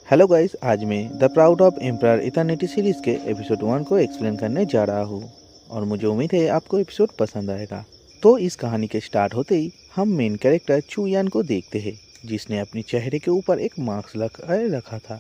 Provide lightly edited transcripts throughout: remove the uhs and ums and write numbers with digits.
Hello guys, आज मैं the proud of emperor eternity series के एपिसोड 1 को एक्सप्लेन करने जा रहा हूँ और मुझे उम्मीद है आपको एपिसोड पसंद आएगा। तो इस कहानी के स्टार्ट होते ही हम मेन कैरेक्टर चू यान को देखते हैं, जिसने अपने चेहरे के ऊपर एक मास्क लगाए रखा था।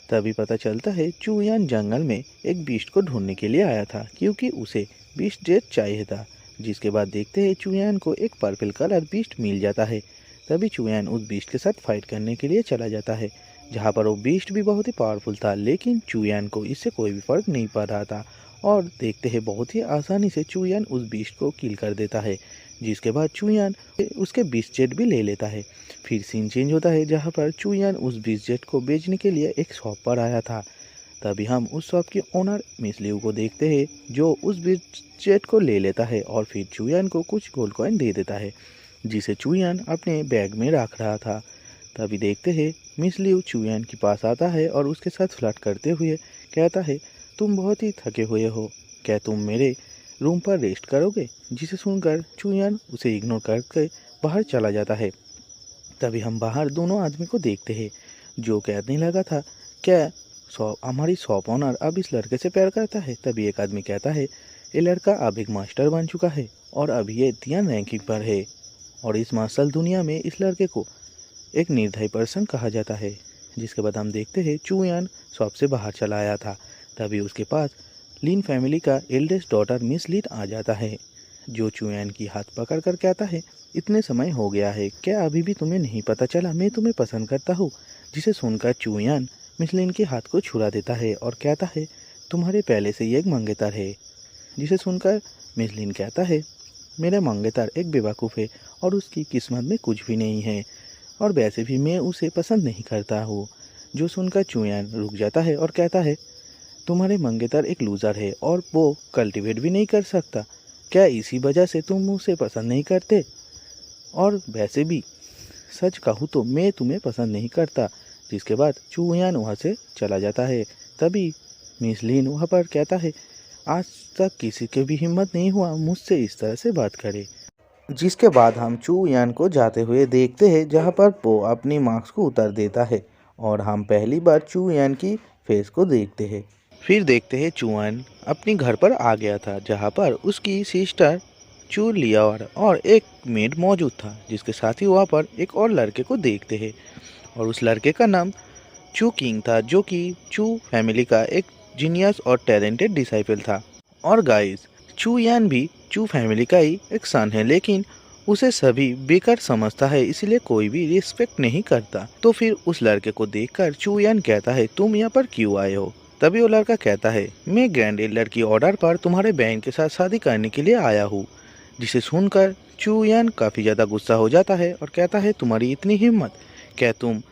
तभी पता चलता है चू यान जंगल में एक बीस्ट को ढूंढने के लिए आया था, क्योंकि उसे बीस्ट जेट चाहिए था। जिसके बाद देखते हैं चू यान को एक पर्पल कलर बीस्ट मिल जाता है। तभी चू यान उस बीस्ट के साथ फाइट करने के लिए चला जाता है, जहाँ पर वो बीस्ट भी बहुत ही पावरफुल था, लेकिन चू यान को इससे कोई भी फर्क नहीं पड़ रहा था। और देखते हैं बहुत ही आसानी से चू यान उस बीस्ट को किल कर देता है। जिसके बाद चू यान उसके बीस्ट जेट भी ले लेता है। फिर सीन चेंज होता है, जहाँ पर चू यान उस बीस्ट जेट को बेचने के लिए एक शॉप पर आया था। तभी हम उस शॉप की ओनर मिस लियू को देखते हैं, जो उस बीस्ट जेट को ले लेता है और फिर चू यान को कुछ गोल्ड कॉइन दे देता है, जिसे चू यान अपने बैग में रख रहा था। तभी देखते हैं मिस लियू चू यान के पास आता है और उसके साथ फ्लर्ट करते हुए कहता है, तुम बहुत ही थके हुए हो, क्या तुम मेरे रूम पर रेस्ट करोगे? जिसे सुनकर चू यान उसे इग्नोर करके बाहर चला जाता है। तभी हम बाहर दोनों आदमी को देखते हैं, जो कहने लगा था, क्या हमारी शॉप ओनर अब इस लड़के से प्यार करता है? तभी एक आदमी कहता है, ये लड़का अब एक मास्टर बन चुका है और अभी ये ध्यान रैंकिंग पर है, और इस मार्शल दुनिया में इस लड़के को एक निर्दयी पर्सन कहा जाता है। जिसके बाद हम देखते हैं चू यान शॉप से बाहर चला आया था। तभी उसके पास लिन फैमिली का एल्डेस्ट डॉटर मिस लिन आ जाता है, जो चू यान की हाथ पकड़ कर कहता है, इतने समय हो गया है, क्या अभी भी तुम्हें नहीं पता चला मैं तुम्हें पसंद करता हूँ? जिसे सुनकर चू यान मिस लिन के हाथ को छुड़ा देता है और कहता है, तुम्हारे पहले से ही एक मंगेतर है। जिसे सुनकर मिस लिन कहता है, मेरा मंगेतर एक बेवकूफ़ है और उसकी किस्मत में कुछ भी नहीं है, और वैसे भी मैं उसे पसंद नहीं करता हूँ। जो सुनकर चू यान रुक जाता है और कहता है, तुम्हारे मंगेतर एक लूज़र है और वो कल्टीवेट भी नहीं कर सकता, क्या इसी वजह से तुम उसे पसंद नहीं करते? और वैसे भी सच कहूँ तो मैं तुम्हें पसंद नहीं करता। जिसके बाद चू यान वहाँ से चला जाता है। तभी मिस लिन वहाँ पर कहता है, आज तक किसी के भी हिम्मत नहीं हुआ मुझसे इस तरह से बात करे। जिसके बाद हम चू यान को जाते हुए देखते हैं, जहाँ पर वो अपनी मास्क को उतार देता है और हम पहली बार चू यान की फेस को देखते हैं। फिर देखते हैं चू यान अपनी घर पर आ गया था, जहाँ पर उसकी सिस्टर चू लियावर और एक मेड मौजूद था। जिसके साथ ही वहाँ पर एक और लड़के को देखते हैं, और उस लड़के का नाम चू किंग था, जो कि चू फैमिली का एक जीनियस और टैलेंटेड डिसाइपल था। और गाइस, चू यान भी चू फैमिली का ही एक सन है, लेकिन उसे सभी बेकार समझता है, इसलिए कोई भी रिस्पेक्ट नहीं करता। तो फिर उस लड़के को देखकर चू यान कहता है, तुम यहाँ पर क्यों आए हो? तभी वो लड़का कहता है, मैं ग्रैंड एल्डर की ऑर्डर पर तुम्हारे बहन के साथ शादी करने के लिए आया हूँ। जिसे सुनकर चू यान काफ़ी ज़्यादा गुस्सा हो जाता है और कहता है, तुम्हारी इतनी हिम्मत, क्या तुम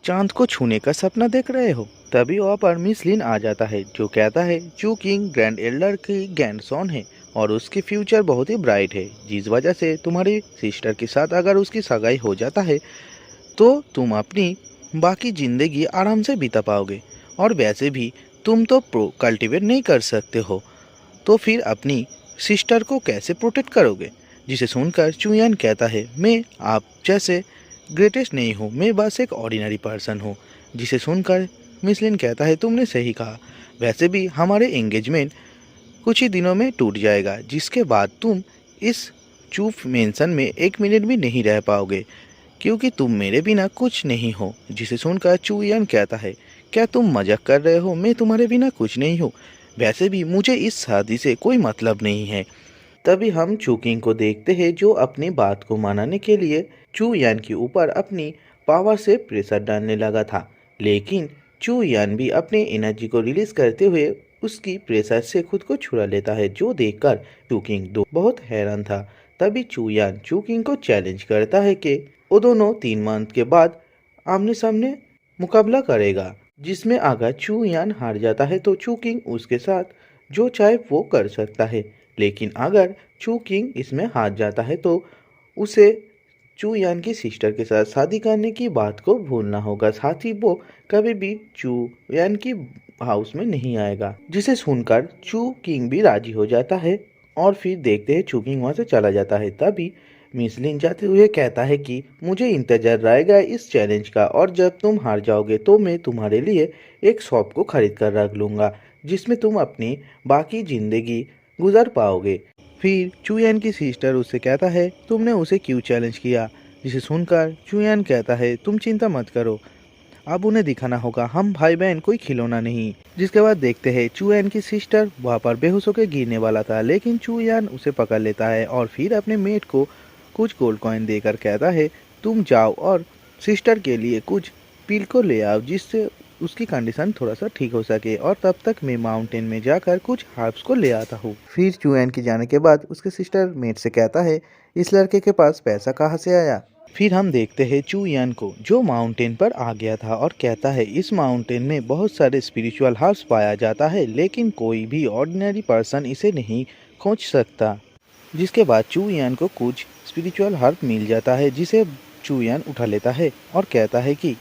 चांद को छूने का सपना देख रहे हो? तभी वहाँ पर मिस लिन आ जाता है, जो कहता है, चू किंग ग्रैंड एल्डर की ग्रैंडसन है और उसकी फ्यूचर बहुत ही ब्राइट है, जिस वजह से तुम्हारी सिस्टर के साथ अगर उसकी सगाई हो जाता है तो तुम अपनी बाकी ज़िंदगी आराम से बिता पाओगे, और वैसे भी तुम तो कल्टीवेट नहीं कर सकते हो, तो फिर अपनी सिस्टर को कैसे प्रोटेक्ट करोगे? जिसे सुनकर चू यान कहता है, मैं आप जैसे ग्रेटेस्ट नहीं हूँ, मैं बस एक ऑर्डिनरी पर्सन हूँ। जिसे सुनकर मिस लिन कहता है, तुमने सही कहा, वैसे भी हमारे एंगेजमेंट कुछ ही दिनों में टूट जाएगा, जिसके बाद तुम इस चूफ मेंशन में एक मिनट भी नहीं रह पाओगे, क्योंकि तुम मेरे बिना कुछ नहीं हो। जिसे सुनकर चू यान कहता है, क्या तुम मजाक कर रहे हो? मैं तुम्हारे बिना कुछ नहीं हूँ, वैसे भी मुझे इस शादी से कोई मतलब नहीं है। तभी हम चू किंग को देखते हैं, जो अपनी बात को मनाने के लिए चू यान के ऊपर अपनी पावर से प्रेशर डालने लगा था, लेकिन चू यान भी अपनी एनर्जी को रिलीज करते हुए उसकी प्रेशर से खुद को छुड़ा लेता है, जो देखकर चू किंग दो बहुत हैरान था। तभी चू यान चू किंग को चैलेंज करता है कि वो दोनों 3 मंथ के बाद आमने सामने मुकाबला करेगा, जिसमें अगर चू यान हार जाता है तो चू किंग उसके साथ जो चाहे वो कर सकता है, लेकिन अगर चू किंग इसमें हार जाता है तो उसे चू यान की सिस्टर के साथ शादी करने की बात को भूलना होगा, साथ ही वो कभी भी चू यान की हाउस में नहीं आएगा। जिसे सुनकर चू किंग भी राजी हो जाता है और फिर देखते हैं चू किंग वहाँ से चला जाता है। तभी मिस लिन जाते हुए कहता है कि मुझे इंतजार रहेगा इस चैलेंज का, और जब तुम हार जाओगे तो मैं तुम्हारे लिए एक शॉप को खरीद कर रख लूँगा जिसमें तुम अपनी बाकी ज़िंदगी गुजार पाओगे। फिर चुयान की सिस्टर उससे कहता है तुमने उसे क्यों चैलेंज किया, जिसे सुनकर चुयान कहता है तुम चिंता मत करो, अब उन्हें दिखाना होगा हम भाई बहन कोई खिलौना नहीं। जिसके बाद देखते हैं चुयान की सिस्टर वहाँ पर बेहोश होकर गिरने वाला था, लेकिन चुयान उसे पकड़ लेता है और फिर अपने मेट को कुछ गोल्ड कॉइन देकर कहता है तुम जाओ और सिस्टर के लिए कुछ पिल को ले आओ जिससे उसकी कंडीशन थोड़ा सा ठीक हो सके, और तब तक मैं माउंटेन में जाकर कुछ हर्ब्स को ले आता हूँ। फिर चुयान के जाने के बाद उसके सिस्टर मेट से कहता है इस लड़के के पास पैसा कहाँ से आया। फिर हम देखते हैं चुयान को जो माउंटेन पर आ गया था और कहता है इस माउंटेन में बहुत सारे स्पिरिचुअल हर्ब्स पाया जाता है लेकिन कोई भी ऑर्डिनरी पर्सन इसे नहीं खोज सकता। जिसके बाद चुयान को कुछ स्पिरिचुअल हर्ब मिल जाता है जिसे चुयान उठा लेता है और कहता है कि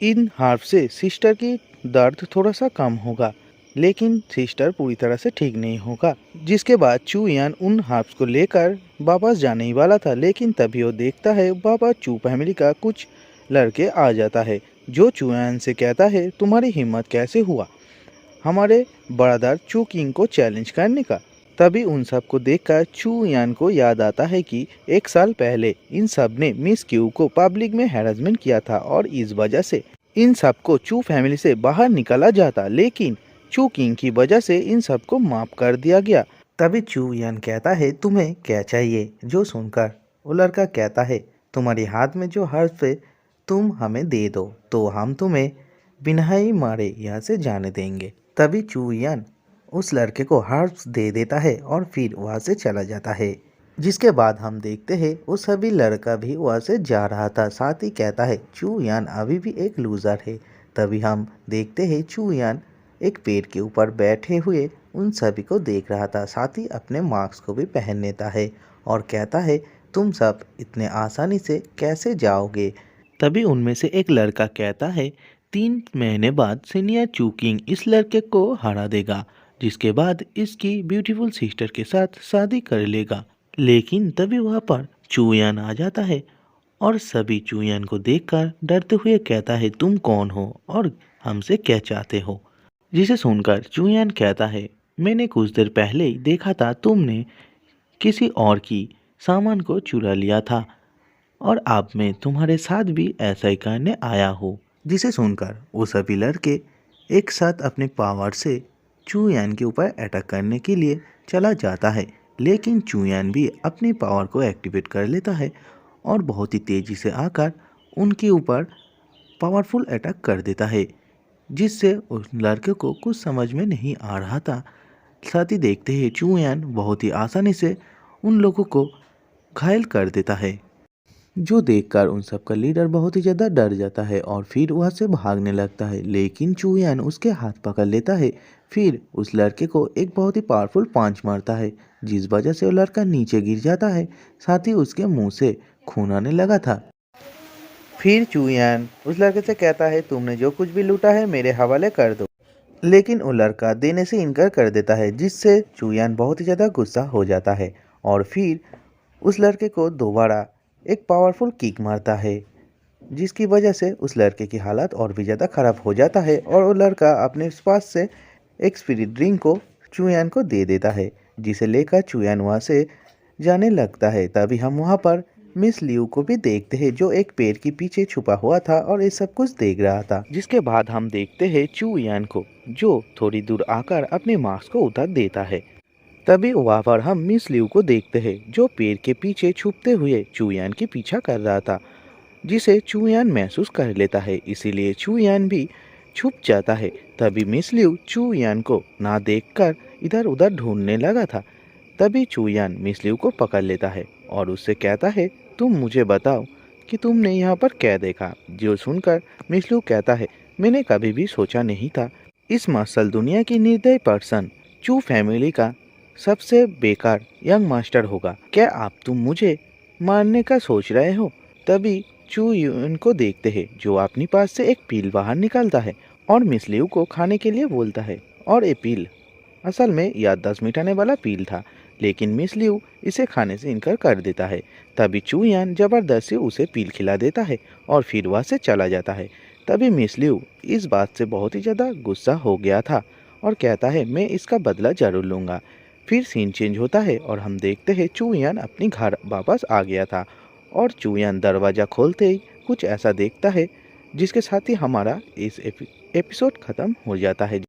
इन हर्ब से सिस्टर की दर्द थोड़ा सा कम होगा, लेकिन सिस्टर पूरी तरह से ठीक नहीं होगा। जिसके बाद चुयान उन हर्ब्स को लेकर वापस जाने ही वाला था, लेकिन तभी वो देखता है बाबा चू फैमिली का कुछ लड़के आ जाता है जो चुयान से कहता है तुम्हारी हिम्मत कैसे हुआ हमारे ब्रदर चू किंग को चैलेंज करने का। तभी उन सब को देखकर चुयान को याद आता है कि एक साल पहले इन सब ने मिस क्यू को पब्लिक में हैरेसमेंट किया था और इस वजह से इन सब को चू फैमिली से बाहर निकाला जाता, लेकिन चू किंग की वजह से इन सब को माफ कर दिया गया। तभी चुयान कहता है तुम्हें क्या चाहिए, जो सुनकर वो लड़का कहता है तुम्हारे हाथ में जो हर्फ है तुम हमें दे दो तो हम तुम्हें बिना ही मारे यहाँ से जाने देंगे। तभी चुयान उस लड़के को हर्ब्स दे देता है और फिर वहाँ से चला जाता है। जिसके बाद हम देखते हैं वो सभी लड़का भी वहाँ से जा रहा था, साथ ही कहता है चुयान अभी भी एक लूज़र है। तभी हम देखते हैं चुयान एक पेड़ के ऊपर बैठे हुए उन सभी को देख रहा था, साथ ही अपने मास्क को भी पहन लेता है और कहता है तुम सब इतने आसानी से कैसे जाओगे। तभी उनमें से एक लड़का कहता है 3 महीने बाद सीनियर चू किंग इस लड़के को हरा देगा, जिसके बाद इसकी ब्यूटीफुल सिस्टर के साथ शादी कर लेगा। लेकिन तभी वहाँ पर चुयान आ जाता है और सभी चुयान को देखकर डरते हुए कहता है तुम कौन हो और हमसे क्या चाहते हो। जिसे सुनकर चुयान कहता है मैंने कुछ देर पहले ही देखा था तुमने किसी और की सामान को चुरा लिया था और अब मैं तुम्हारे साथ भी ऐसा ही करने आया हूँ। जिसे सुनकर वो सभी लड़के एक साथ अपने पावर से चुयान के ऊपर अटैक करने के लिए चला जाता है, लेकिन चुयान भी अपनी पावर को एक्टिवेट कर लेता है और बहुत ही तेज़ी से आकर उनके ऊपर पावरफुल अटैक कर देता है, जिससे उस लड़के को कुछ समझ में नहीं आ रहा था। साथ ही देखते ही चुयान बहुत ही आसानी से उन लोगों को घायल कर देता है, जो देखकर उन सब का लीडर बहुत ही ज़्यादा डर जाता है और फिर वहाँ से भागने लगता है, लेकिन चुयान उसके हाथ पकड़ लेता है। फिर उस लड़के को एक बहुत ही पावरफुल पांच मारता है, जिस वजह से वो लड़का नीचे गिर जाता है, साथ ही उसके मुंह से खून आने लगा था। फिर चुयान उस लड़के से कहता है तुमने जो कुछ भी लूटा है मेरे हवाले कर दो, लेकिन वो लड़का देने से इनकार कर देता है, जिससे चुयान बहुत ही ज़्यादा गुस्सा हो जाता है और फिर उस लड़के को दोबारा एक पावरफुल किक मारता है, जिसकी वजह से उस लड़के की हालत और भी ज़्यादा ख़राब हो जाता है और वो लड़का अपने पास से एक स्पिरिट ड्रिंक को चुयान को दे देता है, जिसे लेकर चुयान वहाँ से जाने लगता है। तभी हम वहाँ पर मिस लियू को भी देखते हैं जो एक पेड़ के पीछे छुपा हुआ था और ये सब कुछ देख रहा था। जिसके बाद हम देखते हैं चुयान को जो थोड़ी दूर आकर अपने मास्क को उतार देता है। तभी वहाँ पर हम मिस लियू को देखते हैं जो पेड़ के पीछे छुपते हुए चुयान के पीछा कर रहा था, जिसे चुयान महसूस कर लेता है, इसीलिए चुयान भी छुप जाता है। तभी मिस लियू चुयान को ना देखकर इधर उधर ढूंढने लगा था। तभी चुयान मिस लियू को पकड़ लेता है और उससे कहता है तुम मुझे बताओ कि तुमने यहाँ पर क्या देखा। जो सुनकर मिस लियू कहता है मैंने कभी भी सोचा नहीं था इस मसल दुनिया की निर्दयी पर्सन चू फैमिली का सबसे बेकार यंग मास्टर होगा। क्या तुम मुझे मारने का सोच रहे हो। तभी चुयान को देखते हैं जो अपनी पास से एक पील बाहर निकालता है और मिस लियू को खाने के लिए बोलता है, और ये पील असल में याददाश्त मिटाने वाला पील था, लेकिन मिस लियू इसे खाने से इनकार कर देता है। तभी चूयान जबरदस्ती उसे पील खिला देता है और फिर वहाँ से चला जाता है। तभी मिस लियू इस बात से बहुत ही ज़्यादा गुस्सा हो गया था और कहता है मैं इसका बदला ज़रूर लूँगा। फिर सीन चेंज होता है और हम देखते हैं चूयान अपनी घर वापस आ गया था और चूयान दरवाज़ा खोलते ही कुछ ऐसा देखता है जिसके साथ ही हमारा इस एपिसोड ख़त्म हो जाता है।